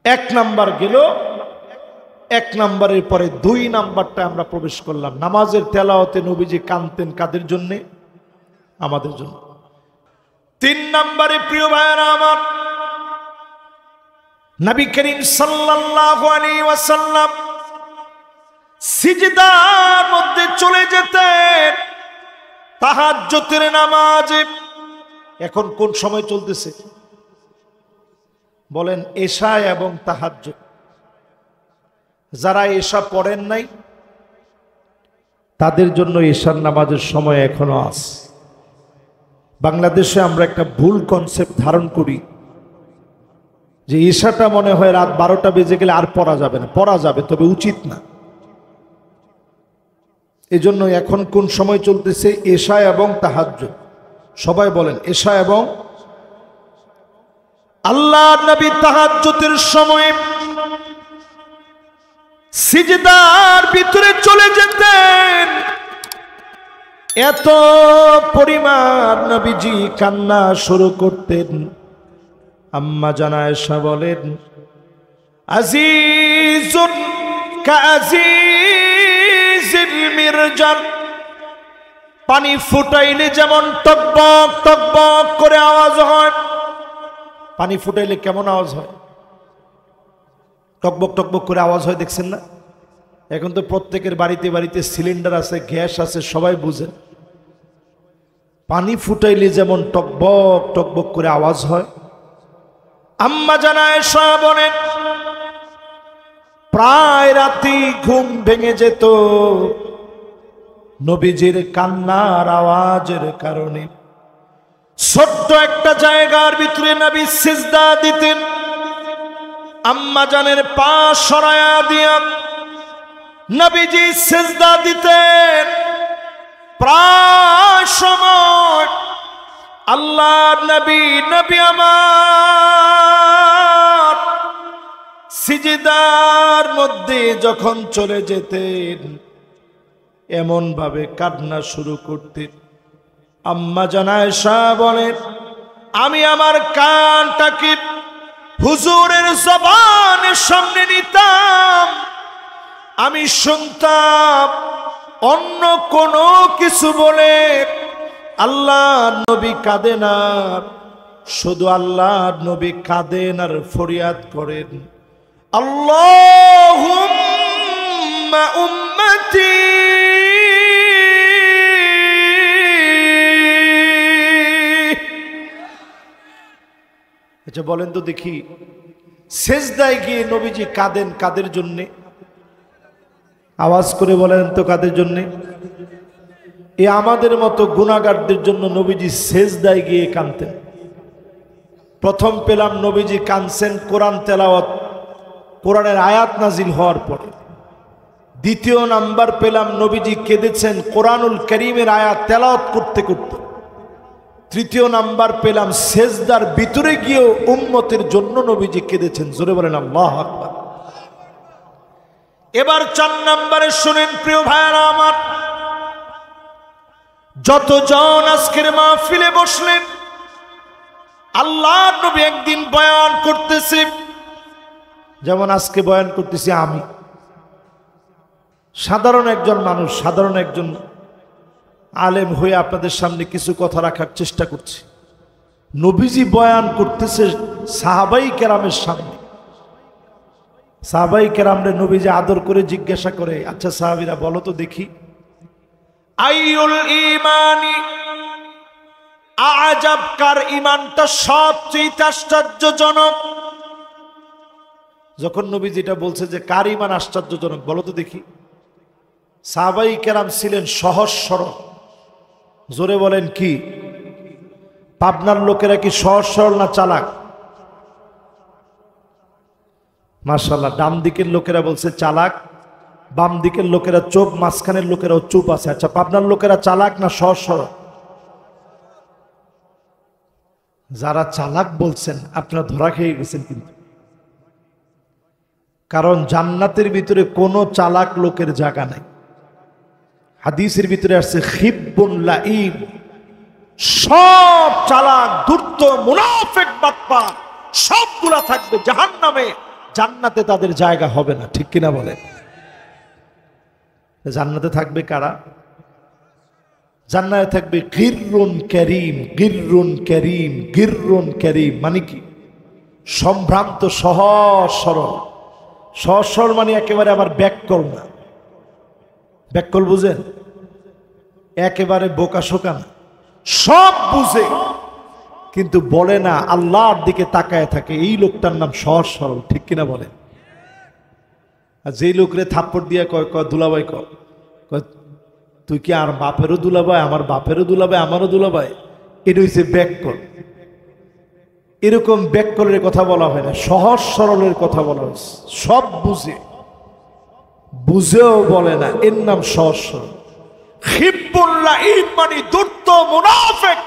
এক নাম্বার গেল। এক নাম্বারের পরে 2 নাম্বারটা আমরা প্রবেশ করলাম। নামাজের তেলাওয়াতে নবীজি কাঁদতেন কাদের জন্যে? আমাদের জন্য। 3 নাম্বারে প্রিয় ভাইরা আমার, নবী করিম সাল্লাল্লাহু আলাইহি ওয়াসাল্লাম সিজদার মধ্যে চলে যেতেন তাহাজ্জুদের নামাজে। এখন কোন সময় চলতেছে বলেন? এশা এবং তাহাজ্জুদ। যারা এশা পড়েন নাই তাদের জন্য এশার নামাজের সময় এখনো আছে। বাংলাদেশে আমরা একটা ভুল কনসেপ্ট ধারণ করি যে এশাটা মনে হয় রাত 12টা বেজে গেলে আর পড়া যাবে না। পড়া যাবে, তবে উচিত না। এজন্য এখন কোন সময় চলতেছে? এশা এবং তাহাজ্জুদ। সবাই বলেন এশা এবং। আল্লাহর নবী তাহাজ্জুদের সময় সিজদার ভিতরে চলে যেতেন। এত পরিমাণ নবীজি কান্না শুরু করতেন। আম্মা জান আয়েশা বলেন, আজিজুন কাজিজিল মিরজাল, পানি ফুটাইলে যেমন টকবক টকবক করে আওয়াজ হয়। পানি ফুটাইলে কেমন আওয়াজ হয়? টকবক টকবক করে আওয়াজ হয়, দেখছেন না? এখন তো প্রত্যেকের বাড়িতে বাড়িতে সিলিন্ডার আছে, গ্যাস আছে, সবাই বুঝেন। পানি ফুটাইলে যেমন টকবক টকবক করে আওয়াজ হয়। আম্মা জান আয়েশা বলেন, প্রায় রাতে ঘুম ভেঙে যেত নবীজির কান্নার আওয়াজের কারণে। ছোট্ট একটা জায়গার ভিতরে নবী সিজদা দিতেন। আম্মা জানের পা সরায়া দিয়া নবীজি সিজদা দিতেন। প্রায় সময় আল্লাহর নবী আমার সিজদার মধ্যে যখন চলে যেতেন এমন ভাবে কান্না শুরু করতেন। আম্মা জান আয়েশা বলেন, আমি আমার কানটাকে হুজুরের জবানের সামনে নিতাম। আমি শুনতাম অন্য কোনো কিছু বলে আল্লাহর নবী কাঁদেন না, শুধু আল্লাহর নবী কাঁদেন আর ফরিয়াদ করেন, আল্লাহুম্মা উম্মতি। আচ্ছা বলেন তো দেখি, সেজদায় গিয়ে নবীজি কাঁদেন কাদের জন্যে? আওয়াজ করে বলেন তো কাদের জন্যে? এ আমাদের মতো গুনাহগারদের জন্য নবীজি সেজদায় গিয়ে কাঁদতেন। প্রথম পেলাম নবীজি কাঁদছেন কোরআন তেলাওয়াত, কোরআনের আয়াত নাজিল হওয়ার পরে। দ্বিতীয় নাম্বার পেলাম নবীজি কেঁদেছেন কোরআনুল কারীমের আয়াত তেলাওয়াত করতে করতে। তৃতীয় নাম্বার পেলাম সেজদার ভিতরে গিয়েও উম্মতের জন্য নবীজি কেঁদেছেন। জোরে বলেন আল্লাহু আকবার। এবার 4 নম্বরে শুনেন প্রিয় ভাইরা আমার, যতজন আজকের মাহফিলে বসলেন, আল্লাহর নবী একদিন বয়ান করতেছে, যেমন আজকে বয়ান করতেছি আমি, সাধারণ একজন মানুষ, সাধারণ একজন আলেম হয়ে আপনাদের সামনে কিছু কথা রাখার চেষ্টা করছি। নবীজি বয়ান করতেছে সাহাবাই কেরামের সামনে। সাহাবাই কেরামরে নবীজি আদর করে জিজ্ঞাসা করে, আচ্ছা সাহাবীরা বলো তো দেখি, আইউল ঈমানি আজাব, কার ঈমানটা সবচেয়ে আশ্চর্যজনক? যখন নবীজি এটা বলছে যে কার ঈমান আশ্চর্যজনক বলো তো দেখি, সাহাবাই কেরাম ছিলেন সহজ সরল। জোরে বলেন কি? পাবনার লোকেরা কি সহজ সরল না চালাক? মাশাআল্লাহ, ডান দিকের লোকেরা বলছে চালাক, বাম দিকের লোকেরা চুপ, মাঝখানের লোকেরাও চুপ আছে। আচ্ছা পাবনার লোকেরা চালাক না সহজ সরল? যারা চালাক বলছেন আপনারা ধরা খেয়ে গেছেন কিন্তু, কারণ জান্নাতের ভিতরে কোনো চালাক লোকের জায়গা নাই। হাদিসের ভিতরে আসছে খিব্বুন লাঈন, সব চালাক ধূর্ত মুনাফিক বাটপার সবগুলা থাকবে জাহান্নামে। জান্নাতে তাদের জায়গা হবে না, ঠিক কিনা বলে? জান্নাতে থাকবে কারা? জান্নাতে থাকবে গিররুন কারীম, গিররুন কারীম, গিররুন কারীম মানে কি? সম্ভ্রান্ত, সহজ সরল। সহজ সরল মানে একেবারে আবার ব্যাককল না। ব্যাককল বুঝেন? একেবারে বোকা শোকা না, সব বুঝে কিন্তু বলে না, আল্লাহর দিকে তাকায় থাকে। এই লোকটার নাম সহজ সরল, ঠিক কিনা বলে? আর যেই লোকরে থাপ্পড় দিয়া কয় কয় দুলাভাই, কয় তুই কি আর বাপেরও দুলাভাই, আমার বাপেরও দুলাভাই, আমারও দুলাভাই, এটা হচ্ছে ব্যাককল। এরকম ব্যাককলের কথা বলা হয় না, সহজ সরলের কথা বলা হয়েছে। সব বুঝে, বুঝেও বলে না, এর নাম সহজ সরল। হিব্বুল্লাহ মানে দুর্ত মুনাফিক,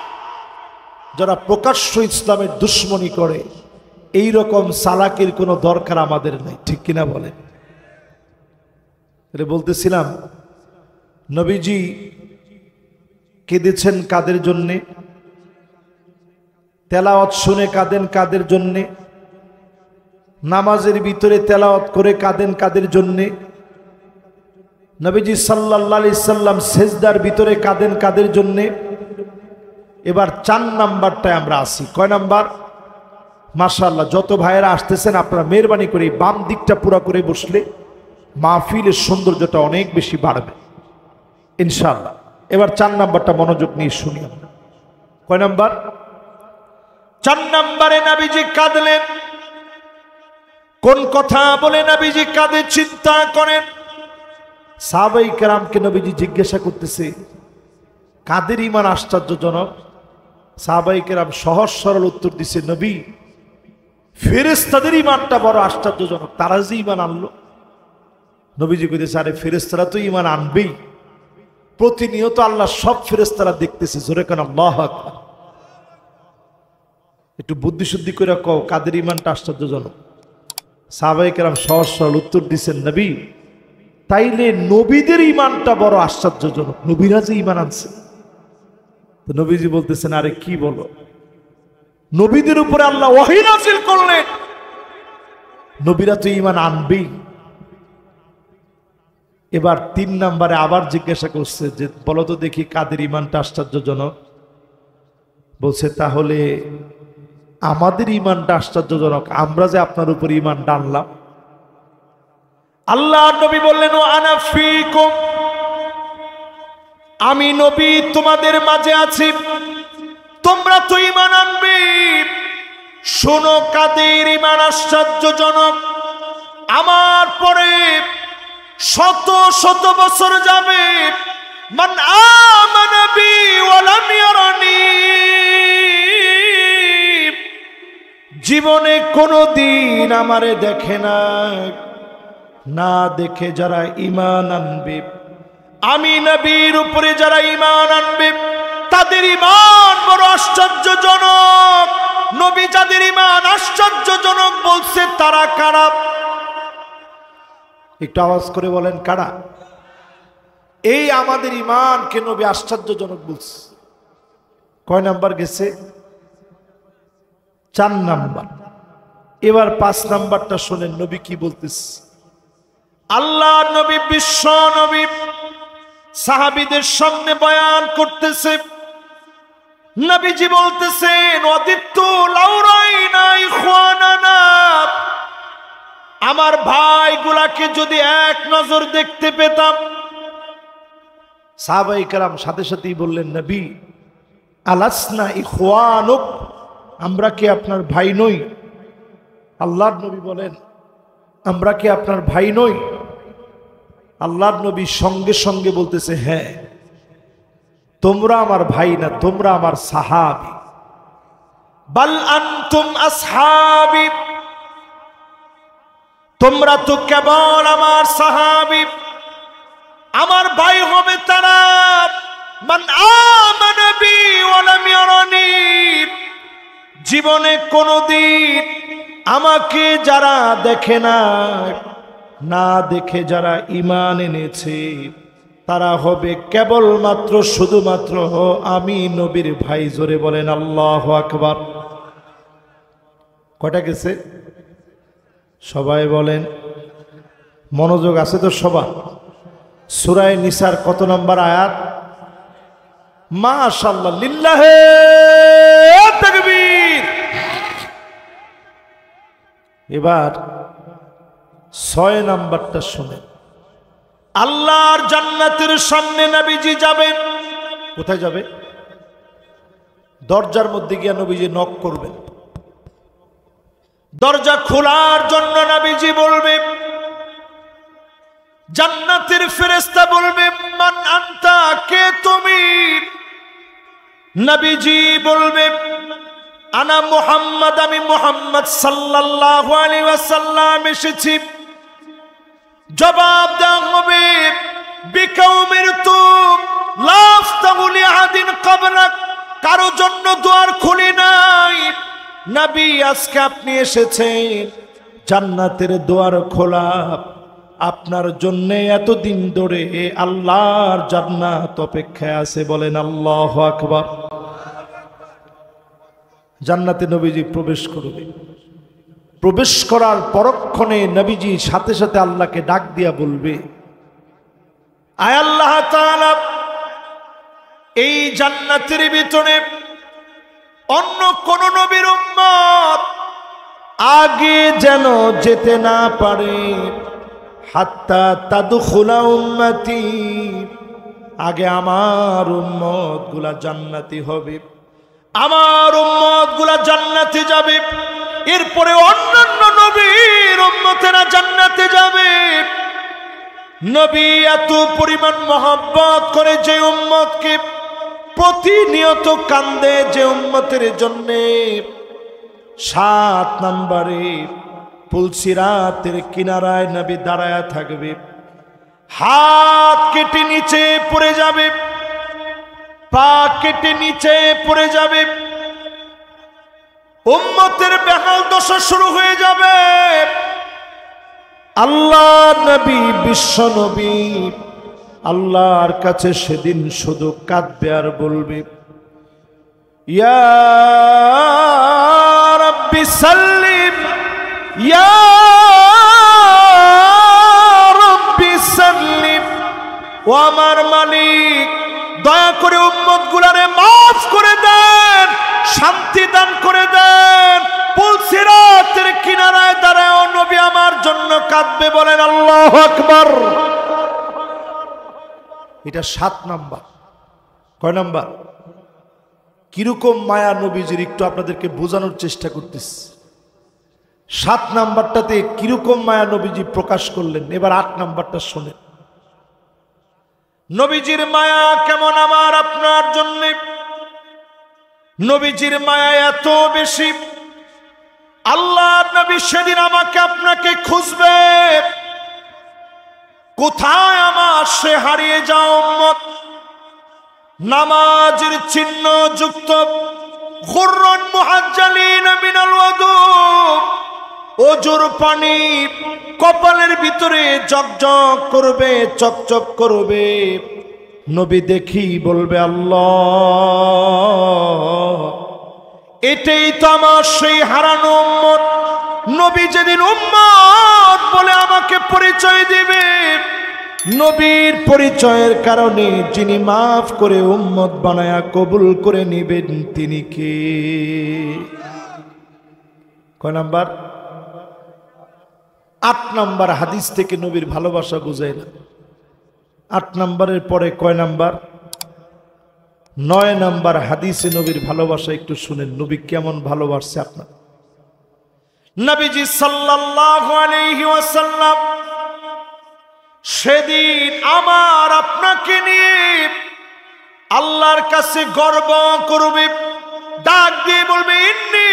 যারা প্রকাশ্য ইসলামের দুশ্মনী করে। এই রকম চালাকির কোনো দরকার আমাদের নেই, ঠিক কিনা বলে? এটা বলতেছিলাম, নবীজি কেঁদেছেন কাদের জন্যে? তেলাওয়াত শুনে কাঁদেন কাদের জন্যে? নামাজের ভিতরে তেলাওয়াত করে কাঁদেন কাদের জন্যে? নবীজি সাল্লাল্লাহু আলাইহি সাল্লাম সেজদার ভিতরে কাঁদেন কাদের জন্যে? এবার 4 নাম্বারটায় আমরা আসি। কয় নাম্বার? মাশাআল্লাহ, যত ভাইয়েরা আসতেছেন আপনারা মেহরবানি করে বাম দিকটা পুরো করে বসলে মাহফিলের সৌন্দর্যটা অনেক বেশি বাড়বে ইনশাআল্লাহ। এবার 4 নাম্বারটা মনোযোগ নিয়ে শুনি আমরা। কয় নাম্বার? 4 নাম্বারে নবীজি কাঁদলেন। কোন কথা বলে নবীজি কাঁদে চিন্তা করেন। সাহাবায়ে কেরামকে নবীজি জিজ্ঞাসা করতেছে, কাদের ঈমান আশ্চর্যজনক? সাহাবায়ে কেরাম সহজ সরল উত্তর দিছে, নবী ফেরেশতাদের ঈমানটা বড় আশ্চর্যজনক, তারা যে ঈমান আনলো। নবীজি কইতেছে, আরে ফেরেশতারা তো ঈমান আনবেই, প্রতিনিয়ত আল্লাহ সব ফেরেশতারা দেখতেছে। জোরে কেন আল্লাহু আকবার। একটু বুদ্ধি শুদ্ধি করে কও, কাদের ঈমানটা আশ্চর্যজনক? সাহাবায়ে কেরাম সহজ সরল উত্তর দিচ্ছেন, নবী তাইলে নবীদের ঈমানটা বড় আশ্চর্যজনক, নবীরা যে ঈমান আনছে। তো নবীজি বলতেছেন, আরে কি বলো, নবীদের উপরে আল্লাহ ওহী নাযিল করলেন, নবীরা তো ঈমান আনবেই। এবার 3 নম্বরে আবার জিজ্ঞাসা করছে যে বলো তো দেখি কাদের ঈমানটা আশ্চর্যজনক? বলছে, তাহলে আমাদের ঈমানটা আশ্চর্যজনক, আমরা যে আপনার উপর ঈমান টানলাম। আল্লাহর নবী বললেন, ও আনা ফীকুম, আমি নবী তোমাদের মাঝে আছি, তোমরা তো ঈমান আনবে। শোনো কাদের ঈমান আশ্চর্যজনক। আমার পরে শত শত বছর যাবে, মান আমানা বি ওয়া লাম ইয়ারানি, জীবনে কোনদিন আমারে দেখে না, না দেখে যারা ঈমান আনবে, আমি নবীর উপরে যারা ঈমান আনবে তাদের ঈমান বড় আশ্চর্যজনক। নবী যাদের ঈমান আশ্চর্যজনক বলছে তারা কারা? একটু আওয়াজ করে বলেন কারা? এই আমাদের ঈমানকে নবী আশ্চর্যজনক বলছে। কয় নাম্বার গেছে? 4 নাম্বার। এবার 5 নাম্বারটা শোনেন নবী কি বলতেছে। আল্লাহ নবী, বিশ্ব নবী সাহাবীদের সামনে বয়ান করতেছে। নবীজি বলতেছেন, ওয়াদিতু লাউ রাইনা ইখওয়ানানা, আমার ভাইগুলাকে যদি এক নজর দেখতে পেতাম। সাহাবায়ে কেরাম সাথে সাথেই বললেন, নবী আলাসনা ইখওয়ানুক, আমরা কি আপনার ভাই নই? আল্লাহর নবী বলেন, আমরা কি আপনার ভাই নই? আল্লাহর নবী সঙ্গে সঙ্গে বলতেছে, হ্যাঁ, তোমরা আমার ভাই না, তোমরা আমার সাহাবী। বাল আনতুম আসহাবী, তোমরা তো কেবল আমার সাহাবী। আমার ভাই হবে তারা মান আমানা বি ওয়া লাম ইয়ারানি, জীবনে কোনদিন আমাকে যারা দেখে না, না দেখে যারা ঈমান এনেছে, তারা হবে কেবলমাত্র শুধুমাত্র আমি নবীর ভাই। জোরে বলেন আল্লাহু আকবার। কয়টা গেছে? সবাই বলেন, মনোযোগ আছে তো সবার? সূরা নিসার কত নম্বর আয়াত? মাশাআল্লাহ, লিল্লাহে তাকবীর। এবার 6 নাম্বারটা শুনেন। আল্লাহর জান্নাতের সামনে নবীজি যাবেন। কোথায় যাবে? দরজার মধ্যে গিয়ে নবীজি নক করবেন। দরজা খোলার জন্য নবীজি বলবে, জান্নাতের ফেরেশতা বলবে, মান আনতা, কে তুমি? নবীজি বলবে, আনা মুহাম্মদ, আমি মুহাম্মদ সাল্লাল্লাহু আলাইহি ওয়াসাল্লাম এসেছি। জবাব দেওয়া হবে, বিকাউমির তু লাফতাহু লিআহাদিন ক্বাবলাক, কারো জন্য দুয়ার খুলি নাই। নবী, আজকে আপনি এসেছেন, জান্নাতের দুয়ার খোলা আপনার জন্য। এতদিন ধরে আল্লাহর জান্নাত অপেক্ষায় আছে। বলেন আল্লাহু আকবার। জান্নাতে নবীজি প্রবেশ করবে। প্রবেশ করার পরক্ষণে নবীজি সাথে সাথে আল্লাহকে ডাক দিয়া বলবে, আয় আল্লাহ তাআলা, এই জান্নাতের ভিতরে অন্য কোন নবীর উম্মত আগে যেন যেতে না পারে। হাত্তা তাদখুলা উম্মতি, আগে আমার উম্মত গুলা জান্নাতি হবে, আমার উম্মত গুলা জান্নাতে যাবে, এরপরে অন্যান্য নবীর উম্মতেরা জান্নাতে যাবে। নবী এত পরিমাণ মহব্বত করে যে উম্মতকে, প্রতিনিয়ত কান্দে যে উম্মতের জন্য। 7 নম্বরে পুলসিরাতের কিনারায় নবী দাঁড়ায়া থাকবে, হাত কেটে নিচে পড়ে যাবে, পা কেটে নিচে পড়ে যাবে, উম্মতের বেহাল দশা শুরু হয়ে যাবে। আল্লাহ নবী, বিশ্ব নবী আল্লাহর কাছে সেদিন শুধু কাঁদবে আর বলবে, ইয়া রাব্বি সাল্লিম, ইয়া রাব্বি সাল্লিম। ও আমার মালিক, দয়া করে উম্মত গুলারে মাফ করে দেন, শান্তি দান করে দেন। পুলসিরাতের কিনারায় দাঁড়ায় নবী আমার জন্য কাঁদবে। বলেন আল্লাহু আকবার। এটা 7 নাম্বার। কয় নাম্বার? কিরকম মায়া নবীজির একটু আপনাদেরকে বোঝানোর চেষ্টা করতেছি। 7 নাম্বারটাতে কিরকম মায়া নবীজি প্রকাশ করলেন। এবার 8 নাম্বারটা শোনেন। নবীজির মায়া কেমন আমার আপনার জন্য। নবীজির মায়া এত বেশি, আল্লাহ নবী সেদিন আমাকে আপনাকে খুঁজবে, কোথায় আমার সে হারিয়ে যাও উম্মত। নামাজের চিহ্ন যুক্ত গুররান মুহাজ্জালিন মিনাল ওযু, ওজুর পানি কপালের ভিতরে জগজগ করবে, চকচক করবে। নবী দেখি বলবে, আল্লাহ, এটাই তো আমার সেই হারানো উম্মত। নবী যেদিন উম্মত বলে আমাকে পরিচয় দিবে, নবীর পরিচয়ের কারণে যিনি মাফ করে উম্মত বানায়া কবুল করে নিবেন তিনি কে? কয় নাম্বার? 8 নাম্বার হাদিস থেকে নবীর ভালোবাসা বুঝাইলাম। 8 নাম্বারের পরে কয় নাম্বার? 9 নাম্বার হাদিসে নবীর ভালোবাসা একটু শুনেন। নবী কেমন ভালোবাসছে আপনার। নবীজি সাল্লাল্লাহু আলাইহি ওয়াসাল্লাম সেদিন আমার আপনাকে নিয়ে আল্লাহর কাছে গর্ব করবে, ডাক দিয়ে বলবে, ইন্নী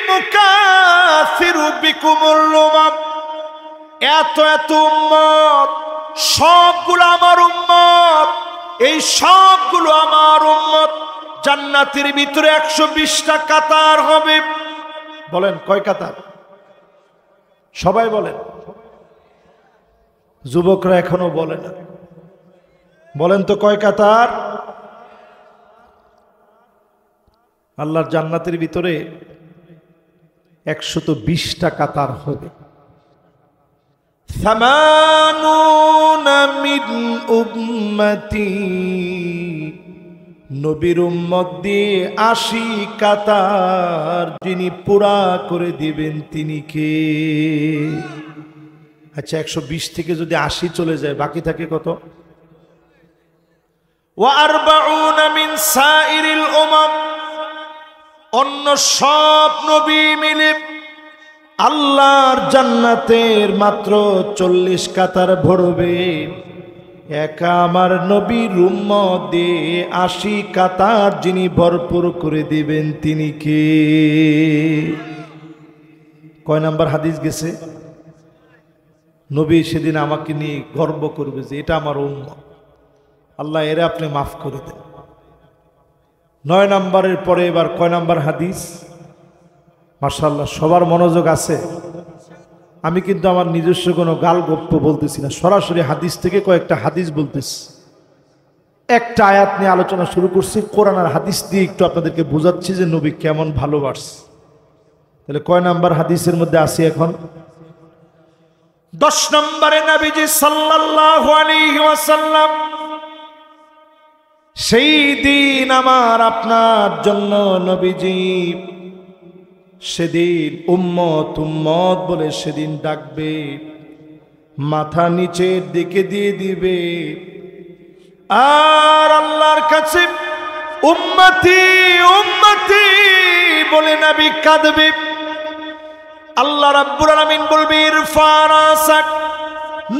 মুকাসিরু বিকুমুল উমাম। এত এত উম্মত, সবগুলো আমার উম্মত, এই সবগুলো আমার উম্মত। জান্নাতের ভিতরে 120টা কাতার হবে। বলেন কয় কাতার? সবাই বলেন। যুবকরা এখনো বলে না। বলেন তো কয় কাতার? আল্লাহর জান্নাতের ভিতরে 120টা কাতার হবে। সামানুনা মিন উম্মতি, নবীর উম্মত দিয়ে 80 কাতার যিনি পুরা করে দিবেন তিনি কে? আচ্ছা, 120 থেকে যদি 80 চলে যায় বাকি থাকে কত? ওয়া আরবাউনা মিন সাইরিল উমাম, অন্য সব নবী মিলে আল্লাহর জান্নাতের মাত্র 40 কাতার ভরবে, একা আমার নবীর উম্মত দিয়ে 80 কাতার যিনি ভরপুর করে দিবেন তিনি কে? কয় নাম্বার হাদিস গেছে? নবী সেদিন আমাকে নিয়ে গর্ব করবে যে এটা আমার উম্মত, আল্লাহ এরা আপনি মাফ করে দেন। 9 নাম্বারের পরে এবার কয় নাম্বার হাদিস? মাশাআল্লাহ, সবার মনোযোগ আছে। আমি কিন্তু আমার নিজস্ব কোনো গাল গপ্প বলতেছি না, সরাসরি হাদিস থেকে কয়েকটা হাদিস বলতেছি। একটা আয়াত নিয়ে আলোচনা শুরু করছি, কোরআন আর হাদিস দিয়ে একটু আপনাদেরকে বোঝাচ্ছি যে নবী কেমন ভালোবাসে। তাহলে কয় নাম্বার হাদিসের মধ্যে আসি এখন? 10 নম্বরে নবীজি সাল্লাল্লাহু আলাইহি ওয়াসাল্লাম সেই দিন আমার আপনার জন্য নবীজি সেদিন উম্মত উম্মত বলে সেদিন ডাকবে, মাথা নিচের দিকে দিয়ে দিবে, আর আল্লাহর কাছে উম্মতি উম্মতি বলে নবী কাঁদবে। আল্লাহ রাব্বুল আলামিন বলবে ইরফা রাসাক,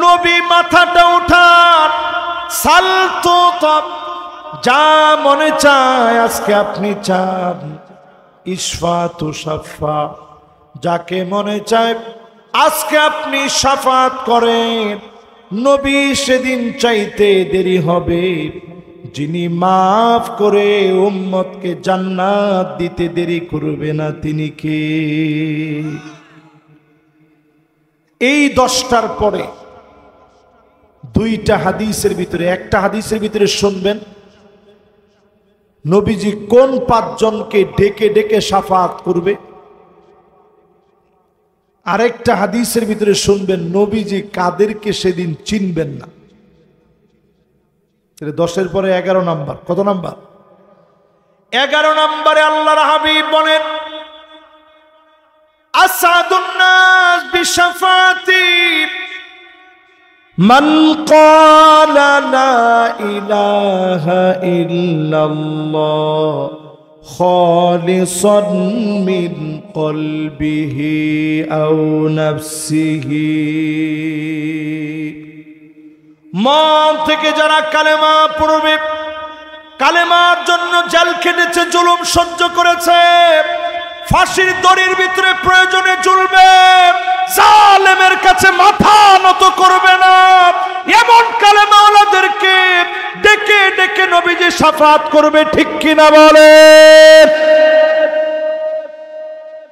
নবী মাথাটা উঠান, সাল তো তব, যা মনে চায় আজকে আপনি চান, ইশফা তু শাফা, যাকে মনে চায় আজকে আপনি শাফাত করেন। নবী সেদিন চাইতে দেরি হবে, যিনি মাফ করে উম্মতকে জান্নাত দিতে দেরি করবে না তিনি কে? এই 10টার পরে 2টা হাদিসের ভিতরে, একটা হাদিসের ভিতরে শুনবেন নবীজি কোন 5 জনকে ডেকে ডেকে শাফাত করবে, আরেকটা হাদিসের ভিতরে শুনবেন নবীজি কাদেরকে সেদিন চিনবেন না। 10-এর পরে 11 নাম্বার। কত নাম্বার? 11 নম্বরে আল্লাহর হাবিব বলেন আসাদুন নাস বিশাফাতি মান ক্বালা লা ইলাহা ইল্লাল্লাহ খালিসান মিন কলবিহি আও নাফসিহি, মন থেকে যারা কালেমা পড়বে, কালেমার জন্য জেল খেটেছে, জুলুম সহ্য করেছে, ফাঁসির দড়ির ভিতরে প্রয়োজনে ঝুলবে, জালেমের কাছে মাথা নত করবে না, এমন কালেমাওয়ালাদেরকে ডেকে ডেকে নবীজি শাফাত করবে। ঠিক কিনা বলে?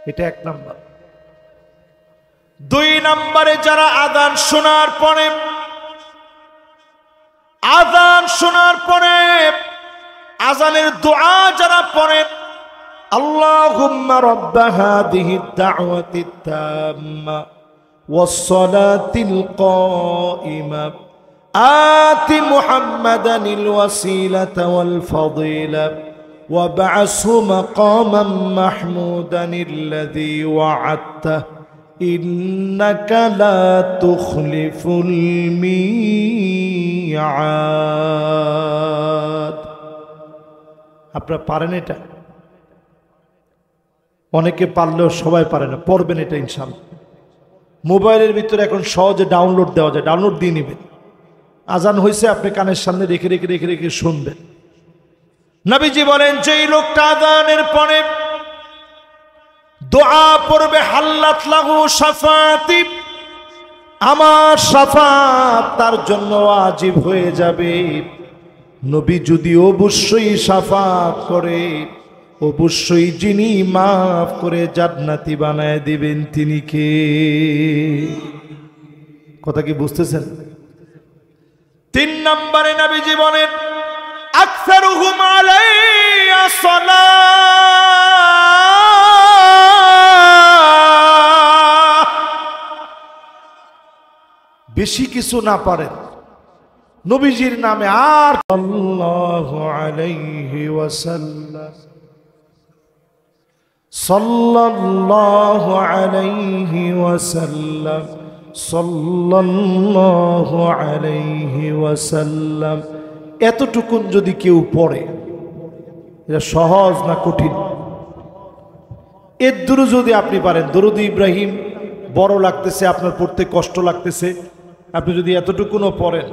এটা 1 নাম্বার। 2 নম্বরে যারা আযান শোনার পরে, আযান শোনার পরে আযানের দোয়া যারা পড়েন, আল্লাহুম্মা রাব্ব হাযিহিদ দাওয়াতিত তাম্মা ওয়াস সালাতিল কাইমা আতি মুহাম্মাদানিল ওয়াসিলাতা ওয়াল ফাদিলা ওয়াবআসহু মাকামান মাহমুদানিল্লাযী ওয়া'আদতা ইন্নাকা লা তুখলিফুল মিআদ। আপনারা পারেন এটা? অনেকে পারলেও সবাই পারে না, পড়বেন এটা ইনশাআল্লাহ। মোবাইলের ভিতরে এখন সহজে ডাউনলোড দেওয়া যায়, ডাউনলোড দিয়ে নেবেন। আজান হয়েছে আপনি কানের সামনে রেখে রেখে রেখে রেখে শুনবেন। নবীজি বলেন যেই লোকটা আযানের পরে দোয়া পড়বে হাল্লাত লাহু শাফাতি, আমার শাফাত তার জন্য ওয়াজিব হয়ে যাবে। নবী যদি অবশ্যই শাফাত করে, অবশ্যই যিনি মাফ করে জান্নাতি বানায় দিবেন তিনি কে? কথা কি বুঝতেছেন? 3 নম্বরে নবীজি বলেন আকসারুহুম আলাইয়া সালাহ, বেশি কিছু না পারেন, নবীজির নামে আর সাল্লাল্লাহু আলাইহি ওয়াসাল্লাম, সাল্লাল্লাহু আলাইহি ওয়াসাল্লাম, সাল্লাল্লাহু আলাইহি ওয়াসাল্লাম, এতটুকুন যদি কেউ পড়ে, এটা সহজ না কঠিন? এর দূরে যদি আপনি পারেন, দরুদ ইব্রাহিম বড় লাগতেছে, আপনার পড়তে কষ্ট লাগতেছে, আপনি যদি এতটুকুনও পড়েন,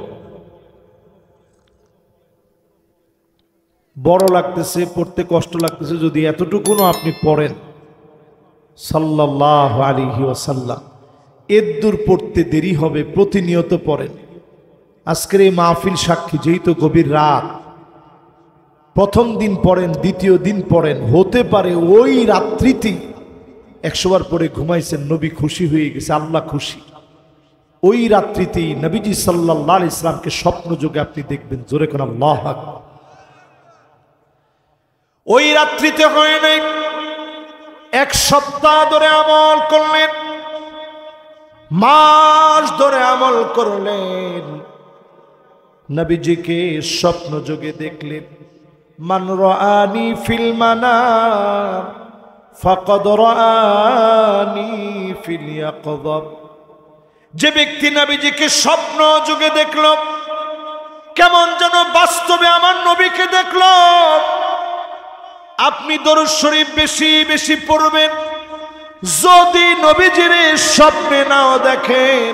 বড় লাগতেছে, পড়তে কষ্ট লাগতেছে, যদি এতটুকুনও আপনি পড়েন সাল্লাল্লাহু আলাইহি ওয়াসাল্লাম, এর দূর পড়তে দেরি হবে, প্রতিনিয়ত পড়েন। আজকের এই মাহফিল সাক্ষী, যেই তো গভীর রাত, প্রথম দিন পড়েন, দ্বিতীয় দিন পড়েন, হতে পারে ওই রাত্রিতেই 100 বার পরে ঘুমাইছেন, নবী খুশি হয়ে গেছে, আল্লাহ খুশি। ওই রাত্রিতেই নবীজি সাল্লাল্লাহু আলাইহি ইসলামকে স্বপ্ন যোগে আপনি দেখবেন, জোরে কোন আল্লাহু আকবার। ওই রাত্রিতে হয় নাই, 1 সপ্তাহ ধরে আমল করলেন, মাস ধরে আমল করলেন, নবীজিকে স্বপ্ন যোগে দেখলেন। মান রাআনি ফিল মানাম ফাকাদ রাআনি ফিল ইয়াকযা, যে ব্যক্তি নবীজিকে স্বপ্ন যোগে দেখল, কেমন যেন বাস্তবে আমার নবীকে দেখল। আপনি দরুদ শরীফ বেশি বেশি পড়বেন, যদি নবীজির স্বপ্নে নাও দেখেন,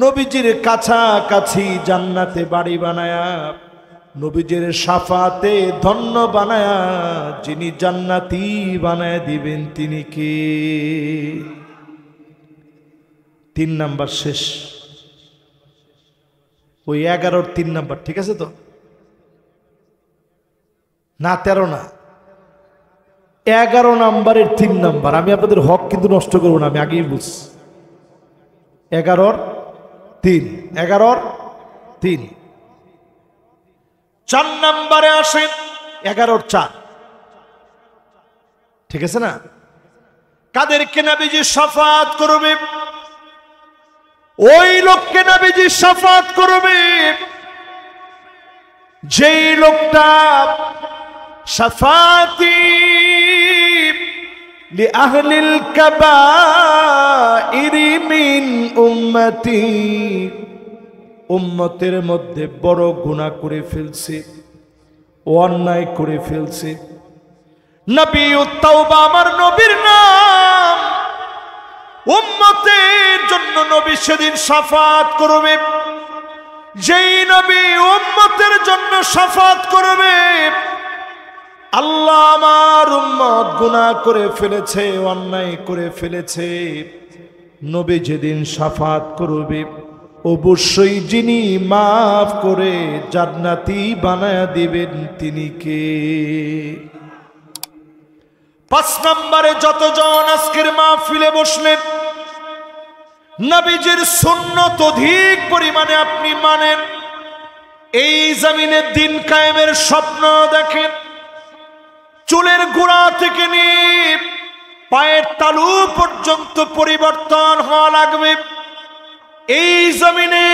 নবীজির কাছাকাছি জান্নাতে বাড়ি বানায়া, নবীজির শাফাতে ধন্য বানায়া যিনি জান্নাতি বানায় দিবেন, তিনি কে? 3 নাম্বার শেষ, ওই 11-র 3 নাম্বার, ঠিক আছে তো? না 13 না, 11 নাম্বারের 3 নাম্বার। আমি আপনাদের হক কিন্তু নষ্ট করবো না, আমি আগেই বুঝছি। 11-র 3, 11-র 3। 4 নাম্বারে আসেন, 11-র 4, ঠিক আছে না? কাদেরকে নবীজি শাফাত করবে? ওই লোককে নবীজি শাফাত করবে যেই লোকটা শাফাতি লিআহলিল কাবাইরি মিন উম্মতি, উম্মতের মধ্যে বড় গুনাহ করে ফেলছে, অন্যায় করে ফেলছে। নবীউত তাওবা আমার নবীর নাম, উম্মতের জন্য নবী সেদিন শাফাত করবে। যেই নবী উম্মতের জন্য শাফাত করবে, আল্লাহ আমার উম্মত গুনাহ করে ফেলেছে, অন্যায় করে ফেলেছে, নবী যেদিন শাফাত করবে, অবশ্যই যিনি মাফ করে জান্নাতি বানায়া দিবেন, তিনি কে? 5 নম্বরে যতজন আজকের মাহফিলে বসলেন, নবীজির সুন্নত অধিক পরিমাণে আপনি মানেন, এই জমিনে দিন কায়েমের স্বপ্ন দেখেন, চুলের গোড়া থেকে নিয়ে পায়ের তালু পর্যন্ত পরিবর্তন হওয়া লাগবে। এই জমিনে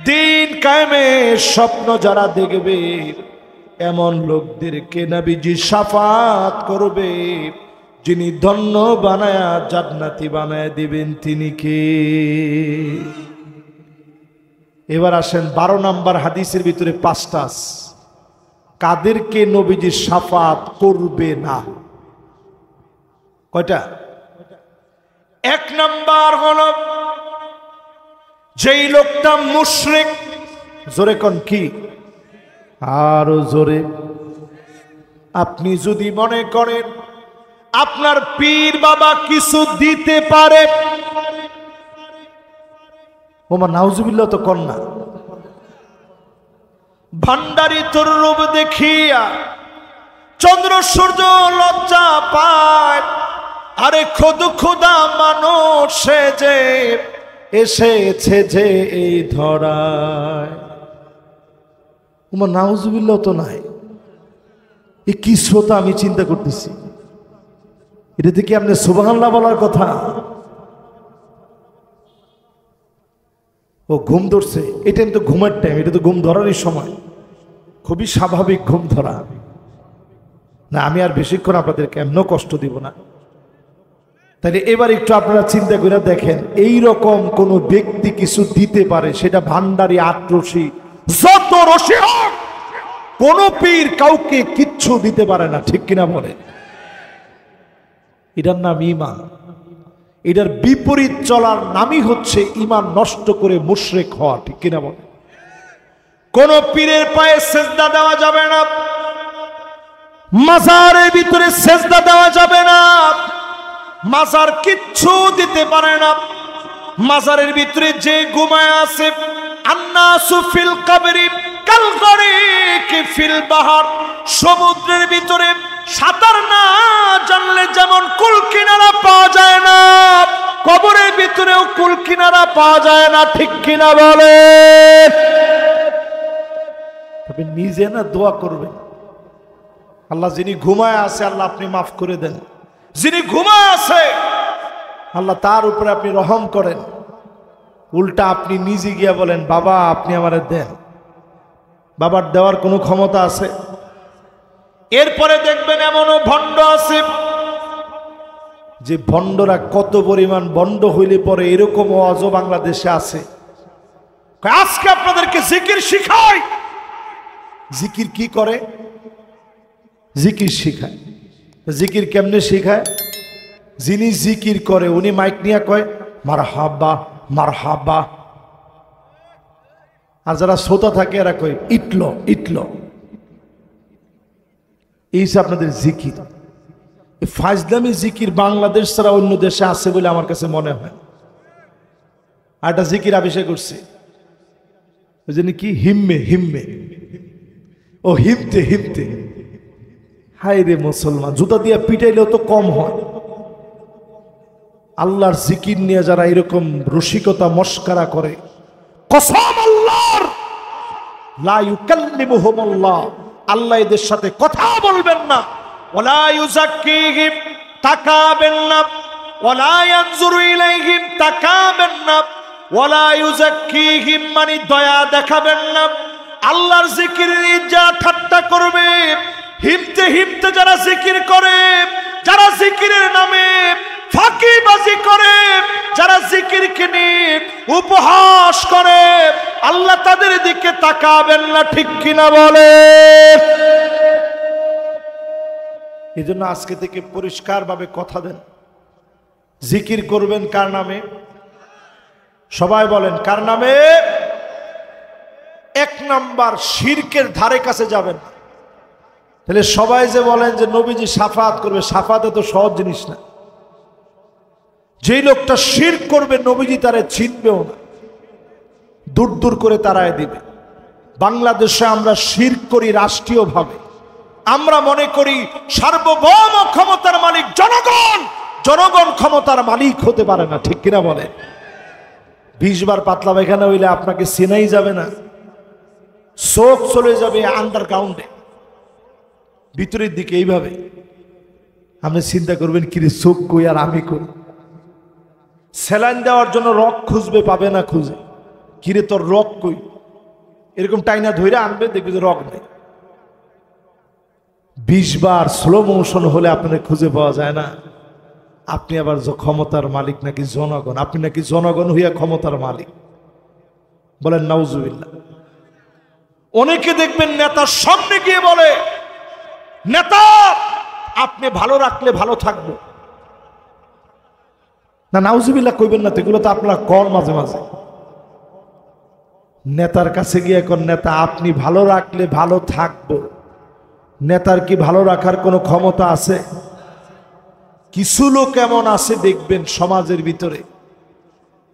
দিন কায়েমের স্বপ্ন যারা দেখবে, এমন লোকদেরকে নবীজি শাফাত করবে, যিনি ধন্য বানায়া জান্নাতি বানায় দিবেন, তিনি কে? এবার আসেন 12 নম্বর হাদিসের ভিতরে 5টা, কাদেরকে নবীজি শাফাত করবে না? কয়টা? 1 নাম্বার হলো যেই লোকটা মুশরিক, জোরে কোন কি? আরো জোরে। আপনি যদি মনে করেন আপনার পীর বাবা কিছু দিতে পারে, ওমা নাউজুবিল্লাহ তো কর না। ভান্ডারি তোর রূপ দেখিয়া চন্দ্র সূর্য লজ্জা পায়, আরে খোদ খোদা মানুষ যে এসেছে যে এই ধরায়, ওমা নাউজুবিল্লাহ তো নাই। এই কি শ্রোতা আমি চিন্তা করতেছি, এটাতে কি আপনি সুবহানাল্লাহ বলার কথা? ও ঘুম ধরছে, এটা কিন্তু ঘুমের টাইম, এটা তো ঘুম ধরারই সময়, খুবই স্বাভাবিক ঘুম ধরা। না আমি আর বেশিক্ষণ আপনাদেরকে এমন কষ্ট দিব না। তাহলে এবার একটু আপনারা চিন্তা করে দেখেন, এই রকম কোন ব্যক্তি কিছু দিতে পারে, সেটা ভান্ডারি আটরশি যত রশি হোক, কোন পীর কাউকে কিচ্ছু দিতে পারে না, ঠিক কিনা বলে? এটার নাম ঈমান। এটার বিপরীত চলার নামই হচ্ছে ঈমান নষ্ট করে মুশরিক হওয়া, ঠিক কিনা বলে? কোন পীরের পায়ে সেজদা দেওয়া যাবে না, মাজারের ভিতরে সেজদা দেওয়া যাবে না, মাজার কিচ্ছু দিতে পারে না। মাজারের ভিতরে যে ঘুমায় আছে, আন্নাসু ফিল কবরি কাল গরিকি ফিল বাহার, সমুদ্রের ভিতরে সাঁতার না জানলে যেমন কুল কিনারা পাওয়া যায় না, কবরের ভিতরেও কুল কিনারা পাওয়া যায় না, ঠিক কিনা বলে? তবে নিজে না দোয়া করবেন, আল্লাহ যিনি ঘুমায় আছে আল্লাহ আপনি মাফ করে দেন, যিনি ঘুমায় আছে আল্লাহ তার উপরে আপনি রহম করেন। উল্টা আপনি নিজে গিয়া বলেন বাবা আপনি আমারে দেন। বাবার দেওয়ার কোনো ক্ষমতা আছে? এরপরে দেখবেন এমনও ভণ্ড আছে যে ভণ্ডরা কত পরিমাণ ভণ্ড হইলে পরে এরকম ওয়াজও বাংলাদেশে আছে। আজকে আপনাদেরকে জিকির শিখাই। জিকির কি করে? জিকির শিখায়। জিকির কেমনে শিখায়? যিনি জিকির করে উনি মাইক নিয়ে কয় মারহাবা মারহাবা, আর যারা শ্রোতা থাকে এরা কয় ইটলো ইটলো। এই যে আপনাদের জিকির, এই ফাজলামি জিকির বাংলাদেশ ছাড়া অন্য দেশে আছে বলে আমার কাছে মনে হয়। আর একটা জিকির আবিষ্কার করছে, ওই জন্য কি হিম্মে হিম্মে, ও হিমতে হিমতে। হায় রে মুসলমান, জুতা দিয়া পিটাইলেও তো কম হয়। আল্লাহর জিকির নিয়ে যারা এরকম রসিকতা মস্কারা করে, কসম আল্লাহর, লা ইউকাল্লিমুহুমুল্লাহ, আল্লাহ এদের সাথে কথা বলবেন না। ওয়ালা ইউযাক্কিহিম, তাকাবেন না। ওয়ালা ইয়ানজুরু ইলাইহিম, তাকাবেন না। ওয়ালা ইউযাক্কিহিম মানে দয়া দেখাবেন না। আল্লাহর জিকিরের যা ঠাট্টা করবে, হিমতে হিমতে যারা জিকির করে, যারা জিকিরের নামে ফাঁকিবাজি করে, যারা জিকিরকে নিয়ে উপহাস করে, আল্লাহ তাদের দিকে তাকাবেন না, ঠিক কিনা বলে? এই জন্য আজকে থেকে পরিষ্কারভাবে কথা দেন, জিকির করবেন কার নামে? সবাই বলেন কার নামে? এক নাম্বার শিরকের ধারে কাছে যাবেন। তাহলে সবাই যে বলেন যে নবীজি শাফাত করবে, শাফাতে তো সহজ জিনিস না। যেই লোকটা শিরক করবে নবীজি তারে চিনবেও না, দূর দূর করে তাড়ায় দিবে। বাংলাদেশে আমরা শিরক করি রাষ্ট্রীয়ভাবে। আমরা মনে করি সার্বভৌম ক্ষমতার মালিক জনগণ, জনগণ ক্ষমতার মালিক হতে পারে না, ঠিক কিনা বলে? 20 বার পাতলা পায়খানা হইলে আপনাকে চেনাই যাবে না, চোখ চলে যাবে আন্ডারগ্রাউন্ডে, ভিতরের দিকে। এইভাবে আপনি চিন্তা করবেন কিরে চোখ কই আর আমি কই। স্যালাইন দেওয়ার জন্য রক খুঁজবে, পাবে না খুঁজে, কিরে তোর রক কই, এরকম টাইনা ধইরা আনবে, দেখবে যে রক নেই। 20 বার স্লো মোশন হলে আপনাদের খুঁজে পাওয়া যায় না। আপনি আবার ক্ষমতার মালিক নাকি জনগণ? আপনি নাকি জনগণ হইয়া ক্ষমতার মালিক? বলেন নাউজুবিল্লাহ। অনেকে দেখবেন নেতার সামনে গিয়ে বলে নেতা আপনি ভালো রাখলে ভালো থাকবো না। নাউজুবিল্লাহ কইবেন না, এগুলো তো আপনারা কর মাঝে মাঝে। নেতার কাছে গিয়ে এখন নেতা আপনি ভালো রাখলে ভালো থাকবো। নেতার কি ভালো রাখার কোনো ক্ষমতা আছে? কিছু লোক এমন আছে দেখবেন সমাজের ভিতরে,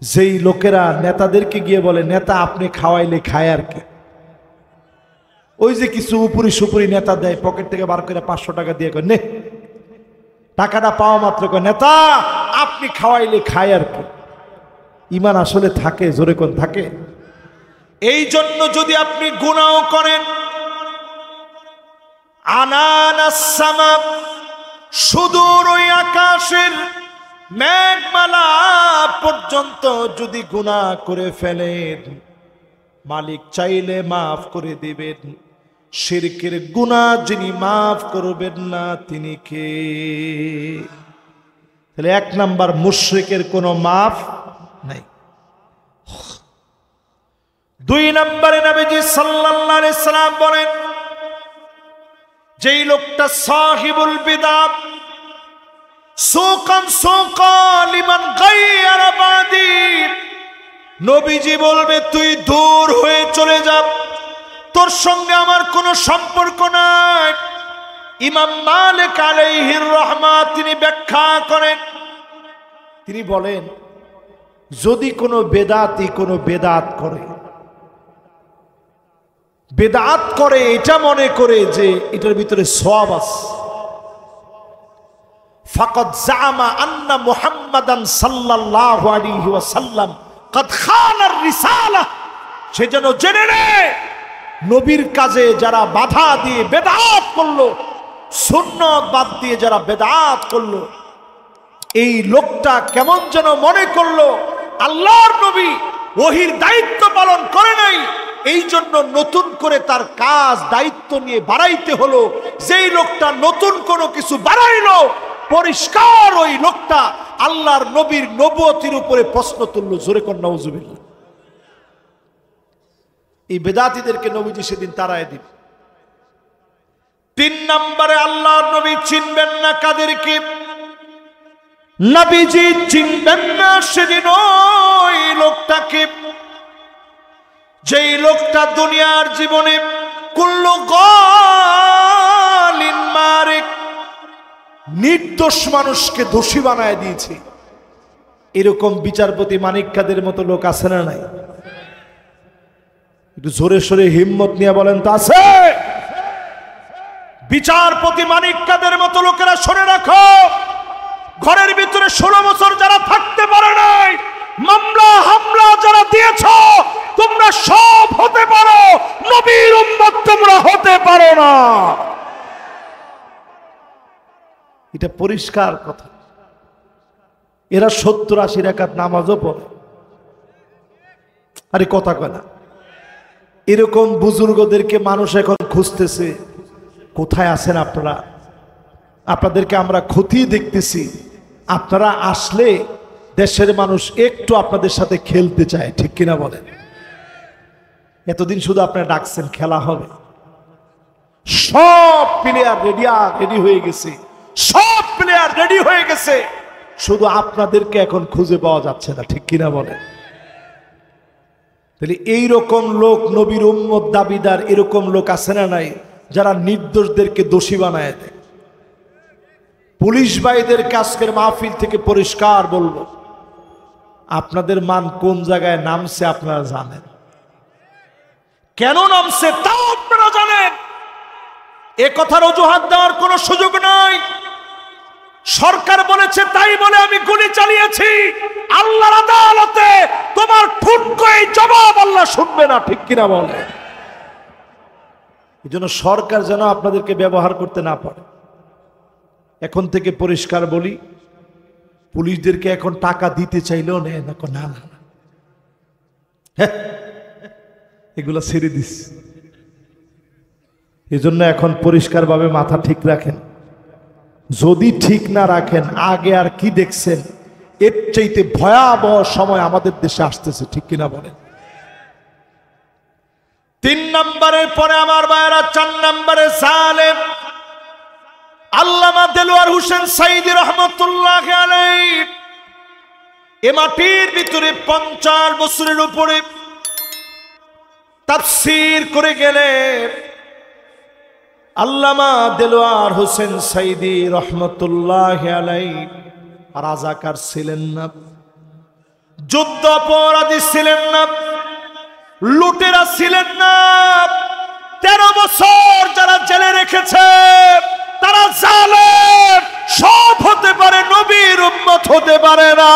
যেই লোকেরা নেতাদেরকে গিয়ে বলে নেতা আপনি খাওয়াইলে খায় আর কি। ওই যে কিছু উপরি সুপুরি নেতা দেয়, পকেট থেকে বার করে 500 টাকা দিয়ে কয় নে, টাকাটা পাওয়া মাত্র কয় নেতা আপনি খাওয়াইলে খায় আর কি। ঈমান আসলে থাকে? জোরে কোন থাকে? এই জন্য যদি আপনি গুনাহ করেন, আনানাস সামা, সুদূর ওই আকাশের মেঘমালা পর্যন্ত যদি গুনাহ করে ফেলেন, মালিক চাইলে মাফ করে দিবেন। শিরকের গুনাহ যিনি মাফ করবেন না তিনি কে? তাহলে 1 নাম্বার, মুশরিকের কোনো মাফ নাই। 2 নম্বরে নবীজি সাল্লাল্লাহু আলাইহি সাল্লাম বলেন, যেই লোকটা সাহিবুল বিদআত সুকান লিমান গায়্যারা বাদি, নবীজি বলবে তুই দূর হয়ে চলে যা, তোর সঙ্গে আমার কোনো সম্পর্ক নাই। ইমাম মালিক আলাইহির রহমাত তিনি ব্যাখ্যা করেন, তিনি বলেন যদি কোনো বেদাতি কোনো বেদাত করে এটা মনে করে যে এটার ভিতরে সওয়াব আছে, ফাকাদ জামা আন্না মুহাম্মাদান সাল্লাল্লাহু আলাইহি ওয়াসাল্লাম কাদ খানার রিসালা, সে যেন জেনে নেয় নবীর কাজে যারা বাধা দিয়ে বেদাত করলো, সুন্নাত বাদ দিয়ে যারা বেদাত করলো, এই লোকটা কেমন যেন মনে করলো আল্লাহর নবী ওহির দায়িত্ব পালন করে নাই, এই জন্য নতুন করে তার কাজ দায়িত্ব নিয়ে বাড়াইতে হলো। যেই লোকটা নতুন কোনো কিছু বাড়াইলো, পরিষ্কার ওই লোকটা আল্লাহর নবীর নবুয়তির উপরে প্রশ্ন তুললো। জোরে কর নাউজুবিল্লাহ। এই বেদাতীদেরকে নবীজি সেদিন তাড়ায় দিন। 3 নম্বরে আল্লাহর নবী চিনবেন না কাদেরকে? নবীজি চিনবেন না সেদিন ওই লোকটাকে, যেই লোকটা দুনিয়ার জীবনে কুল্লু গালিন মারিক, নির্দোষ মানুষকে দোষী বানায় দিয়েছে। এরকম বিচারপতি মানিক কাদের মতো লোক আছে না নাই? একটু জোরে সোরে হিম্মত নিয়ে বলেন তো আছে? বিচারপতি মানিক কাদের মতো লোকেরা শুনে রাখো, ঘরের ভিতরে 16 বছর যারা থাকতে পারে নাই, মামলা হামলা যারা দিয়েছ, তোমরা সব হতে পারো, নবীর উম্মত তোমরা হতে পারো না। এটা পরিষ্কার কথা। এরা 70-80 রাকাত নামাজও পড়ে, আরে কথা কয় না। এরকম বুজুর্গদেরকে মানুষ এখন খুঁজতেছে, কোথায় আছেন আপনারা? আপনাদেরকে আমরা খতিয়ে দেখতেছি, আপনারা আসলে দেশের মানুষ একটু আপনাদের সাথে খেলতে চায়, ঠিক কিনা বলেন? এতদিন শুধু আপনারা ডাকছেন, খেলা হবে, সব প্লেয়ার রেডি হয়ে গেছে, সব প্লেয়ার রেডি হয়ে গেছে, শুধু আপনাদেরকে এখন খুঁজে পাওয়া যাচ্ছে না, ঠিক কিনা বলেন? তাহলে এইরকম লোক নবীর উম্মত দাবিদার, এরকম লোক আছে না নাই যারা নির্দোষদেরকে দোষী বানায় দেয়? পুলিশ ভাইদেরকে আজকের মাহফিল থেকে পরিষ্কার বলবো, আপনাদের মান কোন জায়গায় নামছে আপনারা জানেন, কেন নামছে তাও আপনারা জানেন। এ কথার অজুহাত দেওয়ার কোনো সুযোগ নাই। সরকার বলেছে তাই বলে আমি গুলি চালিয়েছি, আল্লাহর আদালতে তোমার ঠুনকো এই জবাব আল্লাহ শুনবে না, ঠিক কিনা বলে? এই জন্য সরকার যেন আপনাদেরকে ব্যবহার করতে না পারে। এখন থেকে পরিষ্কার বলি, পুলিশদেরকে এখন টাকা দিতে চাইলেও নেয় না, না না না, এগুলো ছেড়ে দিস। এই জন্য এখন পরিষ্কারভাবে মাথা ঠিক রাখেন। যদি ঠিক না রাখেন, আগে আর কি দেখছেন, এর চাইতে ভয়াবহ সময় আমাদের দেশে আসতেছে, ঠিক কিনা বলেন? 3 নম্বরের পরে আমার ভাইরা 4 নম্বরে জালেম আল্লামা দেলোয়ার হোসেন সাঈদী রহমাতুল্লাহ আলাইহি এ মাটির ভিতরে 50 বছরের উপরে তাফসীর করে গেলেন। আল্লামা দেলোয়ার হোসেন সাঈদী রহমাতুল্লাহ আলাইহি রাজাকার ছিলেন না, যুদ্ধ অপরাধী ছিলেন না, লুটেরা ছিলেন না। 13 বছর যারা জেলে রেখেছে তারা জালেম, সব হতে পারে, নবীর উম্মত হতে পারে না।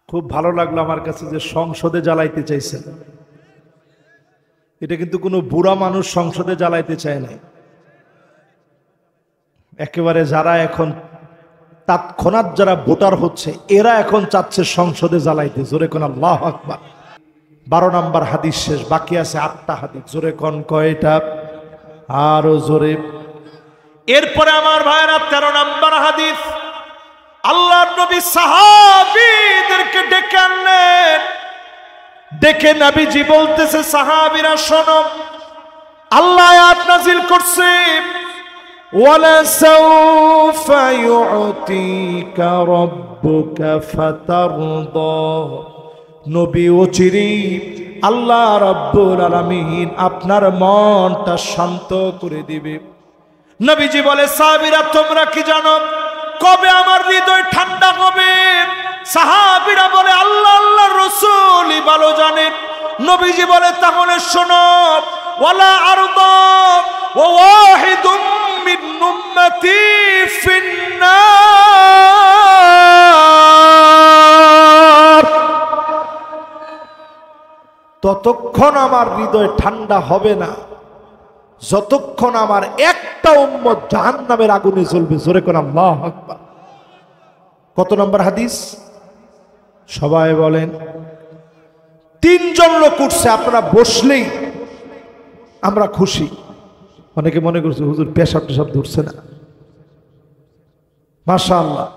খুব ভালো লাগলো আমার কাছে যে সংসদে জ্বালাইতে চাইছেন। এটা কিন্তু কোনো বুড়া মানুষ সংসদে জ্বালাইতে চায় না, একেবারে যারা এখন তৎক্ষণাৎ যারা ভোটার হচ্ছে এরা এখন চাচ্ছে সংসদে জ্বালাইতে। জোরে কোন আল্লাহু আকবার। 12 নম্বর হাদিস শেষ, বাকি আছে 8টা হাদিস। জোরে কোন কয়টা? আরো জোরে। এরপরে আমার ভাইরা 13 নম্বর হাদিস। আল্লাহর নবী সাহাবীদেরকে ডেকে আনলেন, ডেকে নবীজি বলতেছে, সাহাবীরা শোনো, আল্লাহ আয়াত নাযিল করছে, وَلَسَوْفَ يُعْطِيكَ رَبُّكَ فَتَرْضَى। নবী অচিরেই আল্লাহ রাব্বুল আলামিন আপনার মনটা শান্ত করে দিবে। নবীজি বলে, সাহাবীরা তোমরা কি জানো কবে আমার হৃদয় ঠান্ডা হবে? সাহাবীরা বলে, আল্লাহ আল্লাহর রাসূলই ভালো জানেন। নবীজি বলে, তাহলে শোনো, ওয়ালা আরদা ওয়া ওয়াহিদুম মিন উম্মতি ফিন্নার। ততক্ষণ আমার হৃদয় ঠান্ডা হবে না যতক্ষণ আমার একটা উম্মত জাহান্নামের আগুনে জ্বলবে। জোরে কোন আল্লাহু আকবার। কত নম্বর হাদিস সবাই বলেন? 3 জন লোক উঠছে, আপনারা বসলেই আমরা খুশি। অনেকে মনে করছে হুজুর পেশাব টেশাব ধরছে না। মাশাআল্লাহ,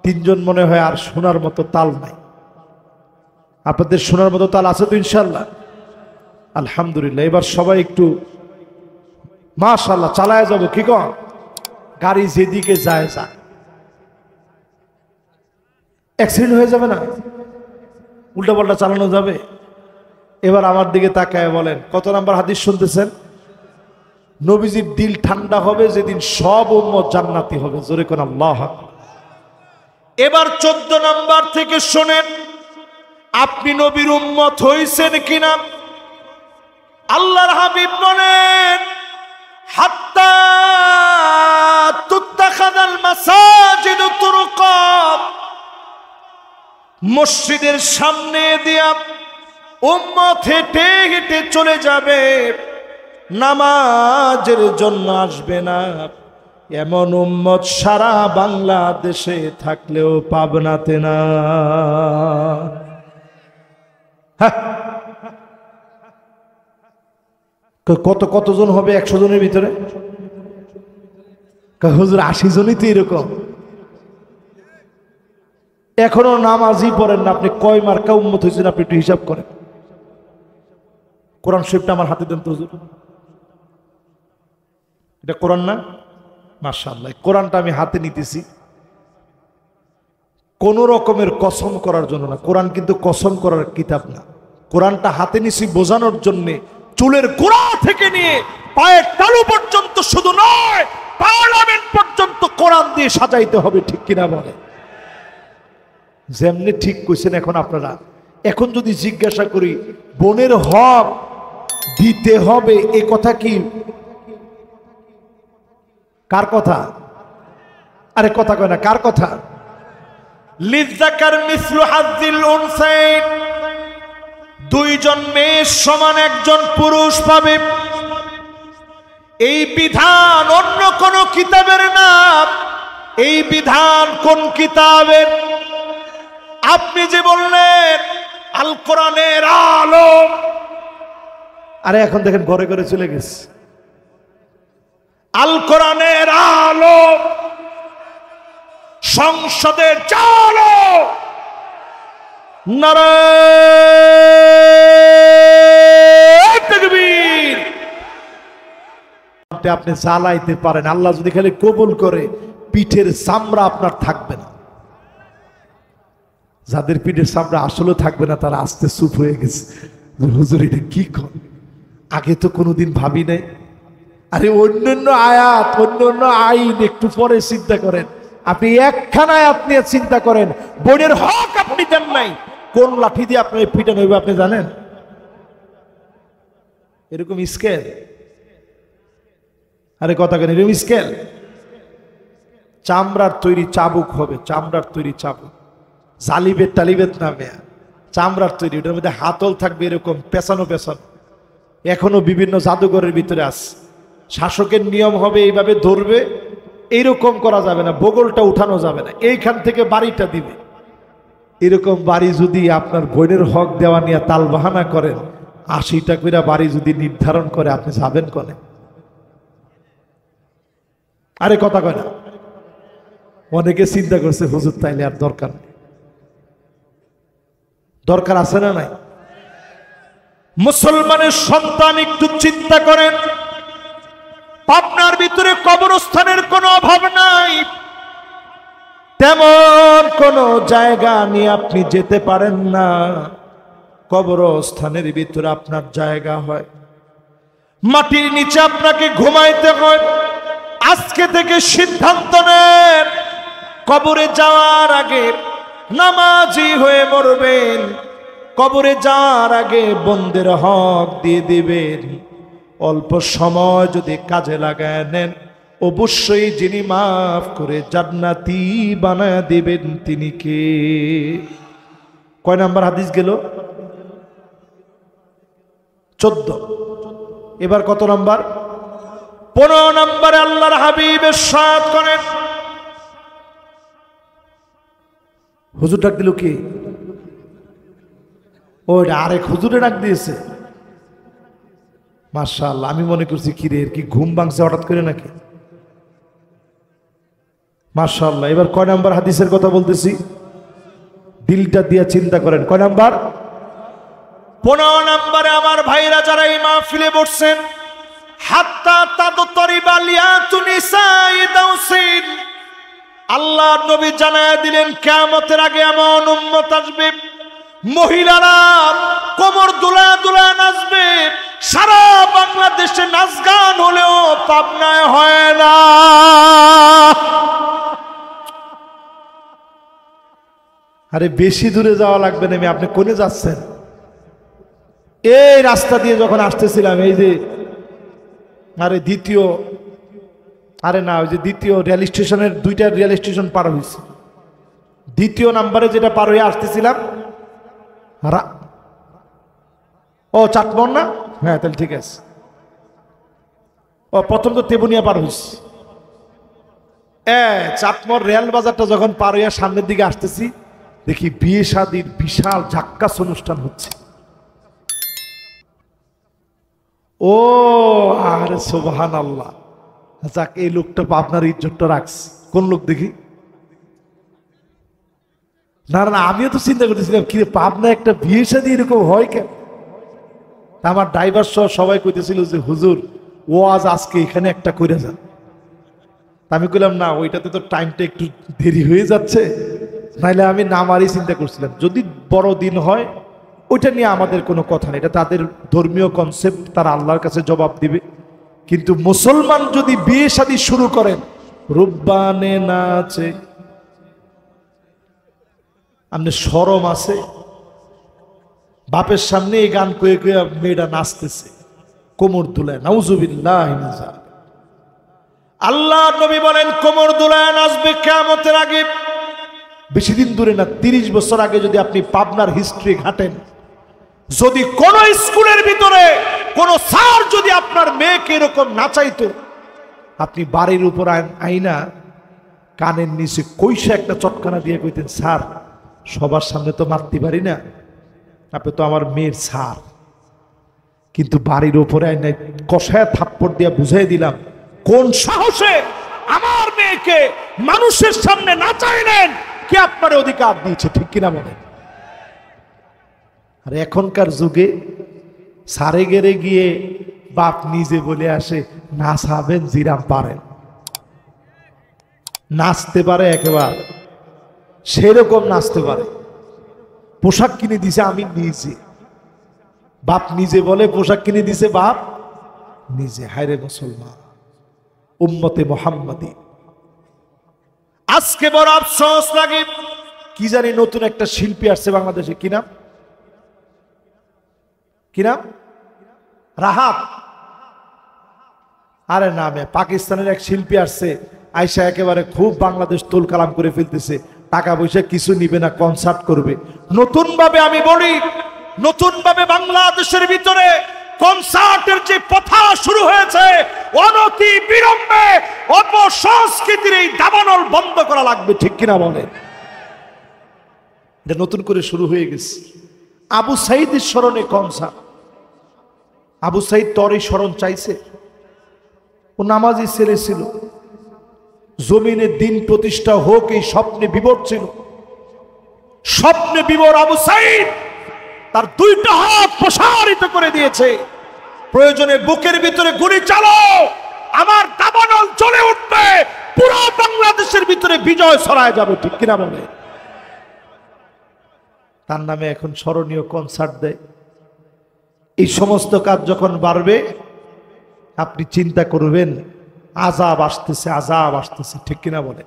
3 জন মনে হয় আর শোনার মতো তাল নাই। আপনাদের শোনার মতো তাল আছে তো ইনশাআল্লাহ? আলহামদুলিল্লাহ। এবার সবাই একটু মাশাআল্লাহ চালায় যাব। কি কন? গাড়ি যেদিকে যায় যা, অ্যাক্সিডেন্ট হয়ে যাবে না? উল্টা পাল্টা চালানো যাবে? এবার আমার দিকে তাকায় বলেন, কত নাম্বার হাদিস শুনতেছেন? নবীজির দিল ঠান্ডা হবে যেদিন সব উম্মত জান্নাতি হবে। জোরে কোন আল্লাহু আকবার। এবার 14 নাম্বার থেকে শোনেন, আপনি নবীর উম্মত হইছেন কিনা? আল্লাহর হাবিব বলেন, হাত্তা তুত্তাখাযাল মাসাজিদ তুরুকা। মসজিদের সামনে দিয়া উম্মত হেঁটে হেঁটে চলে যাবে, নামাজের জন্য আসবে না। এমন উম্মত সারা বাংলাদেশে থাকলেও পাবনাতে না। কতজন হবে 100 জনের ভিতরে? হুজুর 80 জনই তো এরকম। এখনো নামাজই পড়েন না আপনি। কয় মার্কা উম্মত হয়েছেন আপনি একটু হিসাব করেন। কোরআন শরীফটা আমার হাতে দেন তো হুজুর। এটা কোরআন না? মাশাআল্লাহ, কোরআনটা আমি হাতে নিতেছি কোন রকমের কসম করার জন্য না। কোরআন কিন্তু কসম করার কিতাব না। কোরআনটা হাতে নিছি বোঝানোর জন্যে। চুলের গোড়া থেকে নিয়ে পায়ের তালু পর্যন্ত, শুধু নয় পার্লামেন্ট পর্যন্ত কোরআন দিয়ে সাজাইতে হবে। ঠিক কিনা বলে? যেমনি ঠিক কইছেন। এখন আপনারা এখন যদি জিজ্ঞাসা করি বোনের হক দিতে হবে, এ কথা কি কার কথা? আরে কথা কয় না, কার কথা? লিযাকার মিসলু হাযিল উনসাইন। 2 জন মেয়ে সমান একজন পুরুষ পাবে। এই বিধান অন্য কোন কিতাবের না। এই বিধান কোন কিতাবের? আপনি যে বললেন আল কোরআনের আলো। আরে এখন দেখেন ঘরে ঘরে চলে গেছে আল কোরআনের আলো। সংসদের চালো নারায়ে তাকবীর। আপনি জ্বালাইতে পারেন, আল্লাহ যদি খালি কবুল করে পিঠের চামড়া আপনার থাকবে না। যাদের পিঠের চামড়া আসলে থাকবে না তারা আস্তে চুপ হয়ে গেছে। হুজুর এটা কি কর, আগে তো কোনোদিন ভাবি নাই। আরে অন্যান্য আয়াত, অন্যান্য আইন একটু পরে চিন্তা করেন। আপনি একখানা আয়াত নিয়ে চিন্তা করেন, বোনের হক আপনি দেন নাই। কোন লাঠি দিয়ে আপনার পিটানো হইবে আপনি জানেন? এরকম স্কেল। আরে কথা কেন, এরকম স্কেল। চামড়ার তৈরি চাবুক হবে, চামড়ার তৈরি চাবুক। জালিবেট টালিবেট না মেয়া, চামড়ার তৈরি, ওটার মধ্যে হাতল থাকবে এরকম পেছানো পেছানো। এখনো বিভিন্ন জাদুঘরের ভিতরে আছে। শাসকের নিয়ম হবে এইভাবে ধরবে, এইরকম করা যাবে না, বগলটা উঠানো যাবে না, এইখান থেকে বাড়িটা দিবে। এরকম বাড়ি যদি আপনার বোনের হক দেওয়া নিয়ে তাল বাহানা করেন, 80টা করে বাড়ি যদি নির্ধারণ করে, আপনি যাবেন কনে? আরে কথা কয় না। অনেকে চিন্তা করছে হুজুর তাইলে আর দরকার নেই। দরকার আছে না নাই? মুসলমানের সন্তান একটু চিন্তা করেন, পাবনার ভিতরে কবরস্থানের কোনো অভাব নাই, তেমন কোনো জায়গা নিয়ে আপনি যেতে পারেন না। কবরস্থানের ভিতরে আপনার জায়গা হয়, মাটির নিচে আপনাকে ঘুমাইতে হয়। আজকে থেকে সিদ্ধান্ত নেন, কবরে যাওয়ার আগে নামাজি হয়ে মরবেন, কবরে যাওয়ার আগে বন্দের হক দিয়ে দিবেন। অল্প সময় যদি কাজে লাগায় নেন, অবশ্যই যিনি মাফ করে জান্নাতি বানায় দিবেন তিনি কে? কয় নাম্বার হাদিস গেল? 14। এবার কত নাম্বার? 15 নম্বরে আল্লাহর হাবিব ইরশাদ করেন, হুজুর ডাক দিল কি? ওইটা আরেক হুজুরে ডাক দিয়েছে। মাশাআল্লাহ, আমি মনে করছি কি রে, কি ঘুম ভাঙছে হঠাৎ করে নাকি? মাশাআল্লাহ। এবার কয় নাম্বার হাদিসের কথা বলতেছি, দিলটা দিয়ে চিন্তা করেন। কয় নাম্বার? 15 নম্বরে আমার ভাইরা যারা এই মাহফিলে বসছেন, হাত্তা তাদতরিবা লিয়াতু নিসাই দাউসিন, আল্লাহর নবী জানায় দিলেন কিয়ামতের আগে এমন উম্মত আসবে, মহিলারা কোমর দুলা দুলা নাচবে। সারা বাংলাদেশে নাচ গান হলেও পাবনায় হয় না। আরে বেশি দূরে যাওয়া লাগবে না, আপনি কোনে যাচ্ছেন? এই রাস্তা দিয়ে যখন আসতেছিলাম, এই যে আরে দ্বিতীয়, আরে না ওই যে দ্বিতীয় রেল স্টেশনের, 2টা রেল স্টেশন পার হয়েছে, দ্বিতীয় নাম্বারে যেটা পার হয়ে আসতেছিলাম, ও চাটমোহর না? হ্যাঁ তাহলে ঠিক আছে। ও প্রথম তো তেবুনিয়া পার হয়েছে, চাটমোহর রেল বাজারটা যখন পার হইয়া সামনের দিকে আসতেছি, দেখি বিয়ে শাদীর বিশাল ঝাক্কাস অনুষ্ঠান হচ্ছে। ও আরে সুবহানাল্লাহ, যাক এই লোকটা আপনার ইজ্জতটা রাখছে। কোন লোক দেখি? না না, আমিও তো চিন্তা করতেছিলাম কি পাবনা একটা বিয়ে শাদী এরকম হয় কেন? আমার ড্রাইভার সহ সবাই কইতেছিল যে হুজুর ওয়াজ আজকে এখানে একটা কইরা যান। আমি কইলাম না, ওইটাতে তো টাইমটা একটু দেরি হয়ে যাচ্ছে, নাইলে আমি নামারই চিন্তা করছিলাম। যদি বড় দিন হয় ওইটা নিয়ে আমাদের কোনো কথা নেই, এটা তাদের ধর্মীয় কনসেপ্ট, তারা আল্লাহর কাছে জবাব দিবে। কিন্তু মুসলমান যদি বিয়ে শাদী শুরু করেন, রুব্বানে নাচে, আপনি শরম আছে? বাপের সামনে এই গান কয়ে কয়ে মেয়েটা নাচতেছে, কোমর দুলায়, নাউজুবিল্লাহ। আল্লাহ নবী বলেন কোমর দুলায় নাচবে কিয়ামতের আগে। বেশি দিন দূরে না, 30 বছর আগে যদি আপনি পাবনার হিস্ট্রি ঘাটেন, যদি কোন স্কুলের ভিতরে কোন স্যার যদি আপনার মেয়েকে এরকম নাচাইতো, আপনি বাড়ির উপর আইনা কানের নিচে কইসা একটা চটকানা দিয়ে কইতেন, স্যার সবার সামনে তো মারতে পারি না, আপনি তো আমার মেয়ের স্যার। কিন্তু বাড়ির উপরে আইনা কষায় থাপ্পড় দিয়ে বুঝাই দিলাম, কোন সাহসে আমার মেয়েকে মানুষের সামনে নাচাইলেন, কে আপনার অধিকার দিয়েছে? ঠিক কিনা বলেন? আর এখনকার যুগে সারে গেরে গিয়ে বাপ নিজে বলে আসে, নাচাবেন জিরাম পারেন, নাচতে পারে, একেবারে সেরকম নাচতে পারে। পোশাক কিনে দিছে আমি নিজে, বাপ নিজে বলে পোশাক কিনে দিছে বাপ নিজে। হায়রে মুসলমান, উম্মতে মুহাম্মাদি। আজকে বড় আফসোস লাগে, কি জানি নতুন একটা শিল্পী আসছে বাংলাদেশে, কি নাম? কি নাম? রাহাত। আরে নামে পাকিস্তানের এক শিল্পী আসছে, আয়সা একেবারে খুব বাংলাদেশ তোল কালাম করে ফেলতেছে। টাকা পয়সা কিছু নিবে না, কনসার্ট করবে। নতুন ভাবে আমি বলি, নতুন ভাবে বাংলাদেশের ভিতরে কনসার্টের যে প্রথা শুরু হয়েছে, অনতি বিলম্বে অপসংস্কৃতির এই দাবানল বন্ধ করা লাগবে, ঠিক কিনা বলে? এটা নতুন করে শুরু হয়ে গেছে। আবু সাইদের স্মরণে কনসার্ট। আবু সাইদ তোর এই স্মরণ চাইছে? ও নামাজি ছেলে ছিল, জমিনে দিন প্রতিষ্ঠা হোক এই স্বপ্নে বিভোর ছিল। স্বপ্নে বিভোর আবু সাইদ তার দুইটা হাত প্রসারিত করে দিয়েছে, প্রয়োজনে বুকের ভিতরে গুলি চালাও, আমার দাবানল জ্বলে উঠবে, পুরো বাংলাদেশের ভিতরে বিজয় ছড়ায় যাবে, ঠিক কিনা বলে? তার নামে এখন স্মরণীয় কনসার্ট দেয়। এই সমস্ত কাজ যখন বাড়বে, আপনি চিন্তা করবেন আযাব আসতেছে, আযাব আসতেছে, ঠিক কিনা বলে?